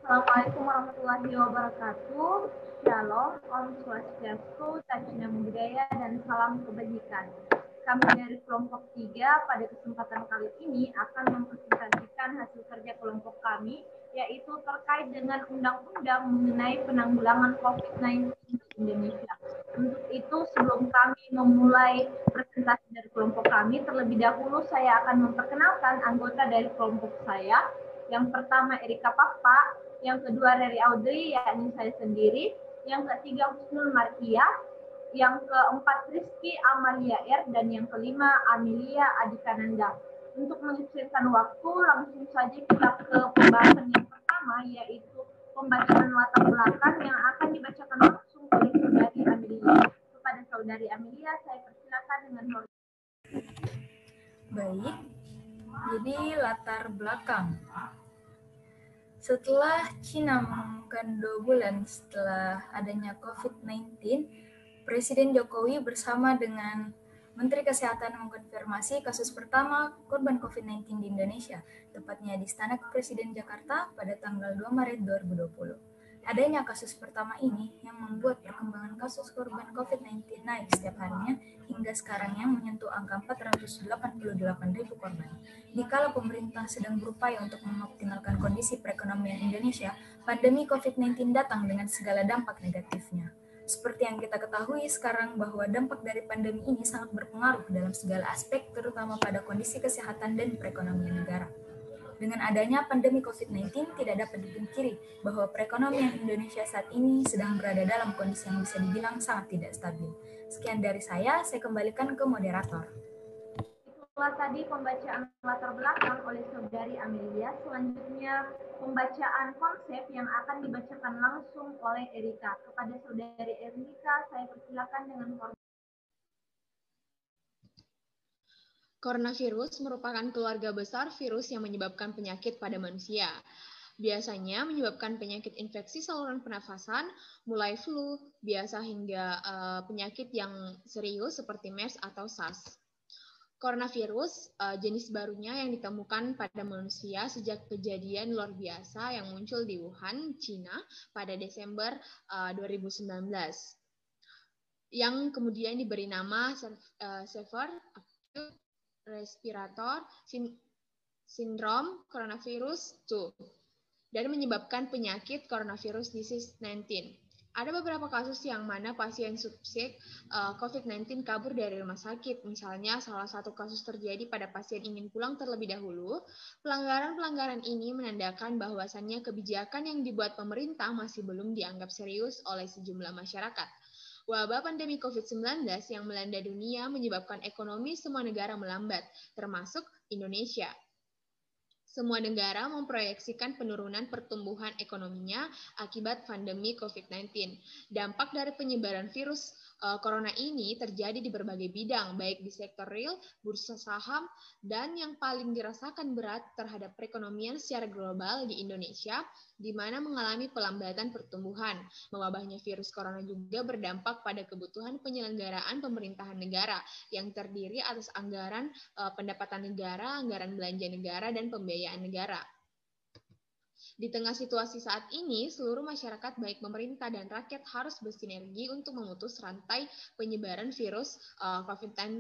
Assalamualaikum warahmatullahi wabarakatuh. Shalom, Om Swastiastu, Tajina Budaya, dan salam kebajikan. Kami dari kelompok 3 pada kesempatan kali ini akan mempresentasikan hasil kerja kelompok kami, yaitu terkait dengan undang-undang mengenai penanggulangan COVID-19 di Indonesia. Untuk itu, sebelum kami memulai presentasi dari kelompok kami, terlebih dahulu saya akan memperkenalkan anggota dari kelompok saya. Yang pertama Erika Papa, yang kedua Reri Audrey, yakni saya sendiri, yang ketiga Husnul Markia, yang keempat Rizky Amalia R, dan yang kelima Amelia Adikananda. Untuk mengecilkan waktu, langsung saja kita ke pembahasan yang pertama, yaitu pembacaan latar belakang yang akan dibacakan langsung oleh Saudari Amelia. Kepada Saudari Amelia, saya persilakan dengan hormat. Baik, jadi latar belakang. Setelah Cina mengumumkan 2 bulan setelah adanya COVID-19, Presiden Jokowi bersama dengan Menteri Kesehatan mengkonfirmasi kasus pertama korban COVID-19 di Indonesia, tepatnya di Istana Presiden Jakarta pada tanggal 2 Maret 2020. Adanya kasus pertama ini yang membuat perkembangan kasus korban COVID-19 naik setiap harinya hingga sekarang yang menyentuh angka 488.000 korban. Dikala pemerintah sedang berupaya untuk mengoptimalkan kondisi perekonomian Indonesia, pandemi COVID-19 datang dengan segala dampak negatifnya. Seperti yang kita ketahui sekarang bahwa dampak dari pandemi ini sangat berpengaruh dalam segala aspek, terutama pada kondisi kesehatan dan perekonomian negara. Dengan adanya pandemi COVID-19, tidak dapat dipungkiri bahwa perekonomian Indonesia saat ini sedang berada dalam kondisi yang bisa dibilang sangat tidak stabil. Sekian dari saya kembalikan ke moderator. Itulah tadi pembacaan latar belakang oleh Saudari Amelia. Selanjutnya pembacaan konsep yang akan dibacakan langsung oleh Erika. Kepada Saudari Erika, saya persilakan dengan hormat. Coronavirus merupakan keluarga besar virus yang menyebabkan penyakit pada manusia. Biasanya menyebabkan penyakit infeksi saluran pernafasan, mulai flu, biasa hingga penyakit yang serius seperti MERS atau SARS. Coronavirus jenis barunya yang ditemukan pada manusia sejak kejadian luar biasa yang muncul di Wuhan, China pada Desember 2019. Yang kemudian diberi nama Severe Acute Respiratory Syndrome Coronavirus 2 dan menyebabkan penyakit coronavirus disease 19. Ada beberapa kasus yang mana pasien suspek COVID-19 kabur dari rumah sakit. Misalnya salah satu kasus terjadi pada pasien ingin pulang terlebih dahulu. Pelanggaran-pelanggaran ini menandakan bahwasannya kebijakan yang dibuat pemerintah masih belum dianggap serius oleh sejumlah masyarakat. Wabah pandemi COVID-19 yang melanda dunia menyebabkan ekonomi semua negara melambat, termasuk Indonesia. Semua negara memproyeksikan penurunan pertumbuhan ekonominya akibat pandemi COVID-19. Dampak dari penyebaran virus corona ini terjadi di berbagai bidang, baik di sektor real, bursa saham, dan yang paling dirasakan berat terhadap perekonomian secara global di Indonesia, di mana mengalami pelambatan pertumbuhan. Mewabahnya virus corona juga berdampak pada kebutuhan penyelenggaraan pemerintahan negara yang terdiri atas anggaran pendapatan negara, anggaran belanja negara, dan pembiayaan negara. Di tengah situasi saat ini, seluruh masyarakat baik pemerintah dan rakyat harus bersinergi untuk memutus rantai penyebaran virus COVID-19.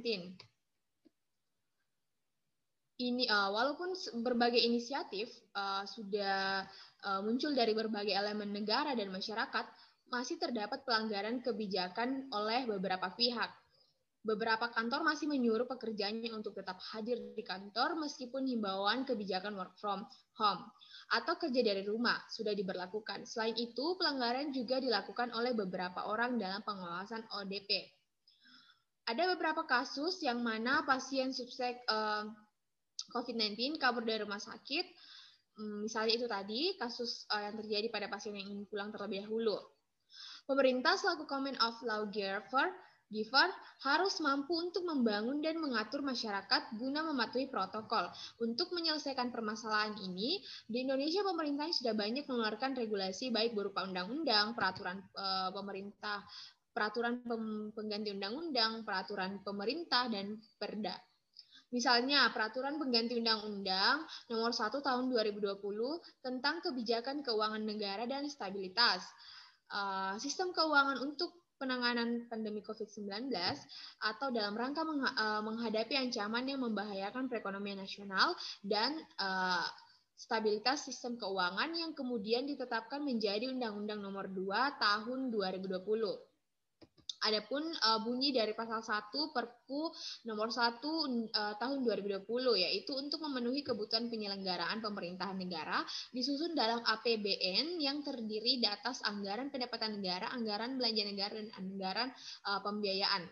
Walaupun berbagai inisiatif sudah muncul dari berbagai elemen negara dan masyarakat, masih terdapat pelanggaran kebijakan oleh beberapa pihak. Beberapa kantor masih menyuruh pekerjanya untuk tetap hadir di kantor meskipun himbauan kebijakan work from home atau kerja dari rumah sudah diberlakukan. Selain itu, pelanggaran juga dilakukan oleh beberapa orang dalam pengawasan ODP. Ada beberapa kasus yang mana pasien suspek COVID-19 kabur dari rumah sakit. Misalnya itu tadi, kasus yang terjadi pada pasien yang ingin pulang terlebih dahulu. Pemerintah selaku Command of Lawgiver harus mampu untuk membangun dan mengatur masyarakat guna mematuhi protokol. Untuk menyelesaikan permasalahan ini, di Indonesia pemerintah sudah banyak mengeluarkan regulasi baik berupa undang-undang, peraturan pemerintah, peraturan pengganti undang-undang, peraturan pemerintah, dan perda. Misalnya, Peraturan Pengganti Undang-Undang Nomor 1 Tahun 2020 tentang Kebijakan Keuangan Negara dan Stabilitas. Sistem keuangan untuk penanganan pandemi COVID-19 atau dalam rangka menghadapi ancaman yang membahayakan perekonomian nasional dan stabilitas sistem keuangan yang kemudian ditetapkan menjadi Undang-Undang Nomor 2 Tahun 2020. Adapun bunyi dari pasal 1 Perpu nomor 1 tahun 2020 yaitu untuk memenuhi kebutuhan penyelenggaraan pemerintahan negara disusun dalam APBN yang terdiri atas anggaran pendapatan negara, anggaran belanja negara, dan anggaran pembiayaan.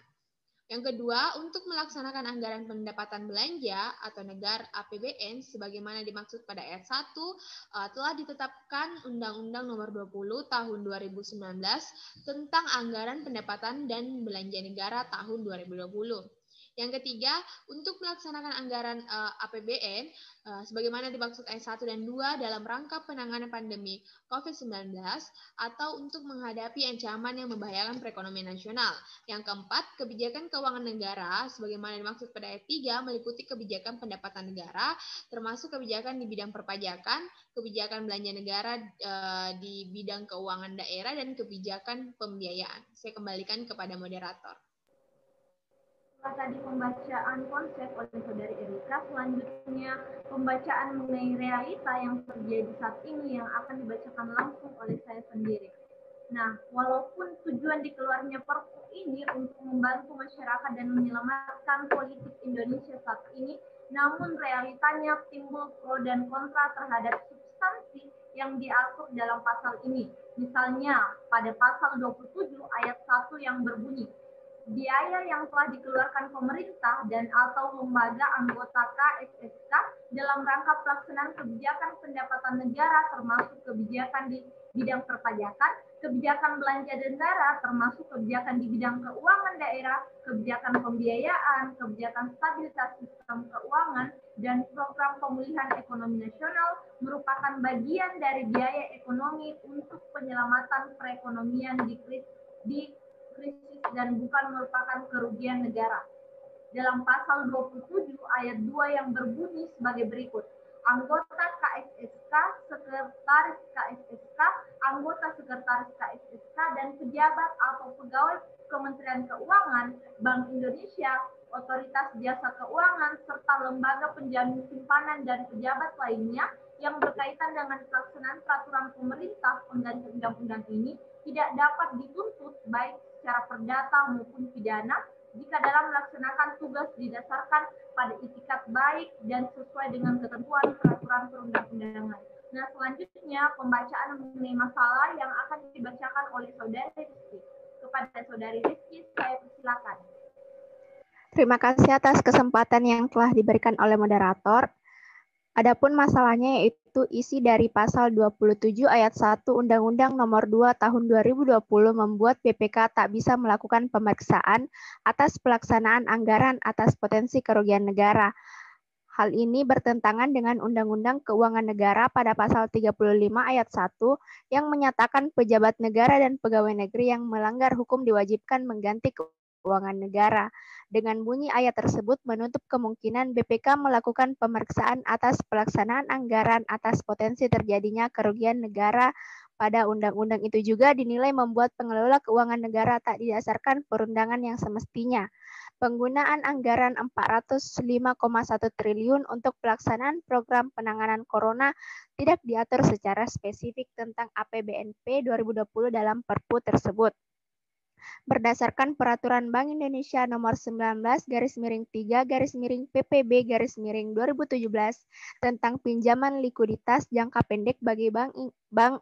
Yang kedua, untuk melaksanakan anggaran pendapatan belanja atau negara APBN sebagaimana dimaksud pada ayat 1 telah ditetapkan Undang-Undang Nomor 20 Tahun 2019 tentang anggaran pendapatan dan belanja negara tahun 2020. Yang ketiga, untuk melaksanakan anggaran APBN sebagaimana dimaksud ayat 1 dan 2 dalam rangka penanganan pandemi COVID-19 atau untuk menghadapi ancaman yang membahayakan perekonomian nasional. Yang keempat, kebijakan keuangan negara sebagaimana dimaksud pada ayat 3 meliputi kebijakan pendapatan negara termasuk kebijakan di bidang perpajakan, kebijakan belanja negara di bidang keuangan daerah, dan kebijakan pembiayaan. Saya kembalikan kepada moderator. Setelah tadi pembacaan konsep oleh Saudari Erika, selanjutnya pembacaan mengenai realita yang terjadi saat ini yang akan dibacakan langsung oleh saya sendiri. Nah, walaupun tujuan dikeluarnya Perpu ini untuk membantu masyarakat dan menyelamatkan politik Indonesia saat ini, namun realitanya timbul pro dan kontra terhadap substansi yang diatur dalam pasal ini. Misalnya, pada pasal 27 ayat 1 yang berbunyi, biaya yang telah dikeluarkan pemerintah dan atau lembaga anggota KSSK dalam rangka pelaksanaan kebijakan pendapatan negara termasuk kebijakan di bidang perpajakan, kebijakan belanja negara termasuk kebijakan di bidang keuangan daerah, kebijakan pembiayaan, kebijakan stabilitas sistem keuangan, dan program pemulihan ekonomi nasional merupakan bagian dari biaya ekonomi untuk penyelamatan perekonomian di krisis dan bukan merupakan kerugian negara. Dalam pasal 27 ayat 2 yang berbunyi sebagai berikut. Anggota KSSK, sekretaris KSSK, anggota sekretaris KSSK, dan pejabat atau pegawai Kementerian Keuangan, Bank Indonesia, Otoritas Jasa Keuangan, serta lembaga penjamin simpanan dan pejabat lainnya yang berkaitan dengan pelaksanaan peraturan pemerintah pengganti undang-undang ini tidak dapat dituntut baik secara perdata maupun pidana jika dalam melaksanakan tugas didasarkan pada itikat baik dan sesuai dengan ketentuan peraturan perundang-undangan. Nah, selanjutnya pembacaan mengenai masalah yang akan dibacakan oleh Saudari Rizky. Kepada Saudari Rizky, saya persilakan. Terima kasih atas kesempatan yang telah diberikan oleh moderator. Adapun masalahnya yaitu isi dari pasal 27 ayat 1 Undang-Undang Nomor 2 Tahun 2020 membuat BPK tak bisa melakukan pemeriksaan atas pelaksanaan anggaran atas potensi kerugian negara. Hal ini bertentangan dengan Undang-Undang Keuangan Negara pada pasal 35 ayat 1 yang menyatakan pejabat negara dan pegawai negeri yang melanggar hukum diwajibkan mengganti keuangan negara. Dengan bunyi ayat tersebut menutup kemungkinan BPK melakukan pemeriksaan atas pelaksanaan anggaran atas potensi terjadinya kerugian negara pada undang-undang itu juga dinilai membuat pengelola keuangan negara tak didasarkan perundangan yang semestinya. Penggunaan anggaran 405,1 triliun untuk pelaksanaan program penanganan corona tidak diatur secara spesifik tentang APBNP 2020 dalam Perpu tersebut. Berdasarkan Peraturan Bank Indonesia Nomor 19/3/PPB/2017 tentang pinjaman likuiditas jangka pendek bagi bank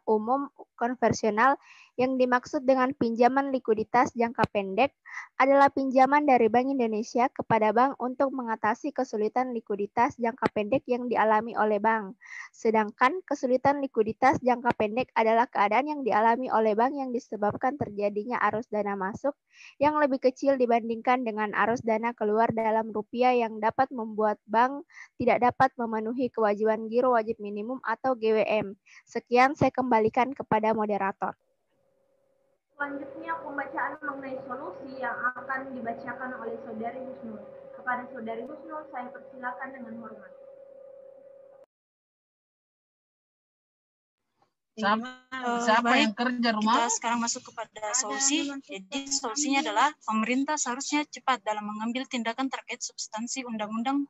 umum konvensional, yang dimaksud dengan pinjaman likuiditas jangka pendek adalah pinjaman dari Bank Indonesia kepada bank untuk mengatasi kesulitan likuiditas jangka pendek yang dialami oleh bank. Sedangkan kesulitan likuiditas jangka pendek adalah keadaan yang dialami oleh bank yang disebabkan terjadinya arus dana masuk yang lebih kecil dibandingkan dengan arus dana keluar dalam rupiah yang dapat membuat bank tidak dapat memenuhi kewajiban giro wajib minimum atau GWM. Sekian, saya kembalikan kepada moderator. Selanjutnya pembacaan mengenai solusi yang akan dibacakan oleh Saudari Husnul. Kepada Saudari Husnul, saya persilakan dengan hormat. Siapa yang kerja rumah? Kita sekarang masuk kepada solusi. Jadi solusinya adalah pemerintah seharusnya cepat dalam mengambil tindakan terkait substansi undang-undang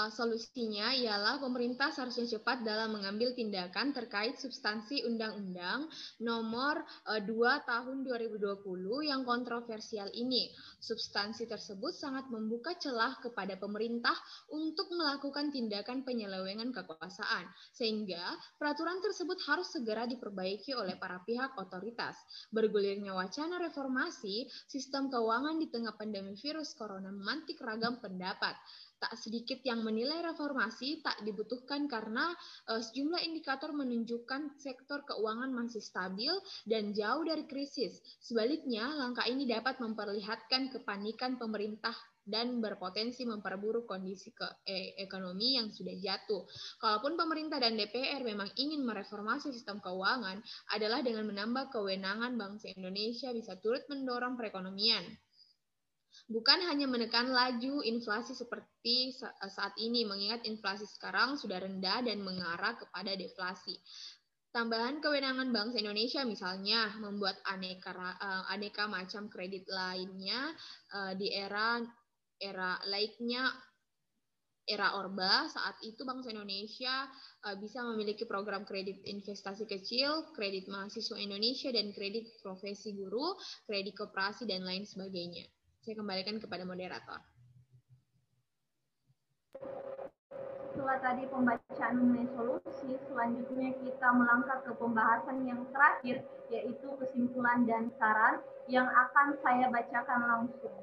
solusinya ialah pemerintah seharusnya cepat dalam mengambil tindakan terkait substansi Undang-Undang Nomor 2 Tahun 2020 yang kontroversial ini. Substansi tersebut sangat membuka celah kepada pemerintah untuk melakukan tindakan penyelewengan kekuasaan, sehingga peraturan tersebut harus segera diperbaiki oleh para pihak otoritas. Bergulirnya wacana reformasi sistem keuangan di tengah pandemi virus corona memantik ragam pendapat. Tak sedikit yang menilai reformasi tak dibutuhkan karena sejumlah indikator menunjukkan sektor keuangan masih stabil dan jauh dari krisis. Sebaliknya, langkah ini dapat memperlihatkan kepanikan pemerintah dan berpotensi memperburuk kondisi ekonomi yang sudah jatuh. Kalaupun pemerintah dan DPR memang ingin mereformasi sistem keuangan, adalah dengan menambah kewenangan bangsa Indonesia bisa turut mendorong perekonomian. Bukan hanya menekan laju inflasi seperti saat ini, mengingat inflasi sekarang sudah rendah dan mengarah kepada deflasi. Tambahan kewenangan bangsa Indonesia misalnya membuat aneka macam kredit lainnya di era Orba. Saat itu bangsa Indonesia bisa memiliki program kredit investasi kecil, kredit mahasiswa Indonesia, dan kredit profesi guru, kredit koperasi, dan lain sebagainya. Saya kembalikan kepada moderator. Setelah tadi pembacaan mengenai solusi, selanjutnya kita melangkah ke pembahasan yang terakhir, yaitu kesimpulan dan saran yang akan saya bacakan langsung.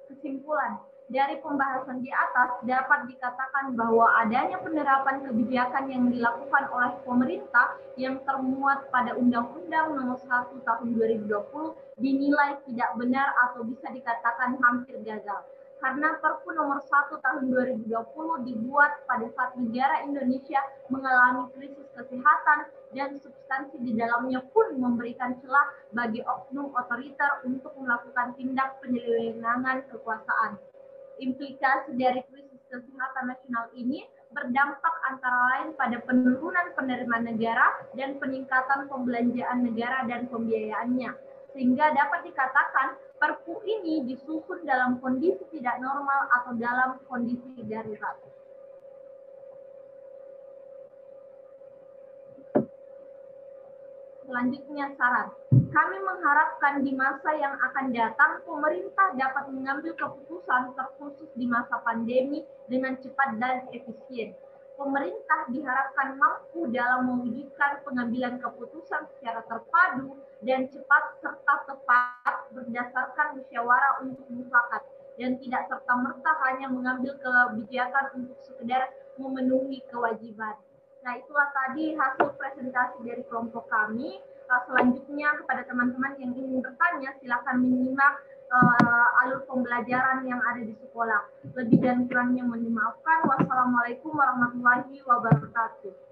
Kesimpulan. Dari pembahasan di atas dapat dikatakan bahwa adanya penerapan kebijakan yang dilakukan oleh pemerintah yang termuat pada Undang-Undang Nomor 1 Tahun 2020 dinilai tidak benar atau bisa dikatakan hampir gagal. Karena Perpu Nomor 1 Tahun 2020 dibuat pada saat negara Indonesia mengalami krisis kesehatan dan substansi di dalamnya pun memberikan celah bagi oknum otoriter untuk melakukan tindak penyelewengan kekuasaan. Implikasi dari krisis kesehatan nasional ini berdampak antara lain pada penurunan penerimaan negara dan peningkatan pembelanjaan negara dan pembiayaannya. Sehingga dapat dikatakan Perpu ini disusun dalam kondisi tidak normal atau dalam kondisi darurat. Selanjutnya saran. Kami mengharapkan di masa yang akan datang, pemerintah dapat mengambil keputusan terkhusus di masa pandemi dengan cepat dan efisien. Pemerintah diharapkan mampu dalam mewujudkan pengambilan keputusan secara terpadu dan cepat serta tepat berdasarkan musyawarah untuk mufakat dan tidak serta-merta hanya mengambil kebijakan untuk sekedar memenuhi kewajiban. Nah, itulah tadi hasil presentasi dari kelompok kami. Selanjutnya kepada teman-teman yang ingin bertanya, silakan menyimak alur pembelajaran yang ada di sekolah. Lebih dan kurangnya mohon dimaafkan. Wassalamualaikum warahmatullahi wabarakatuh.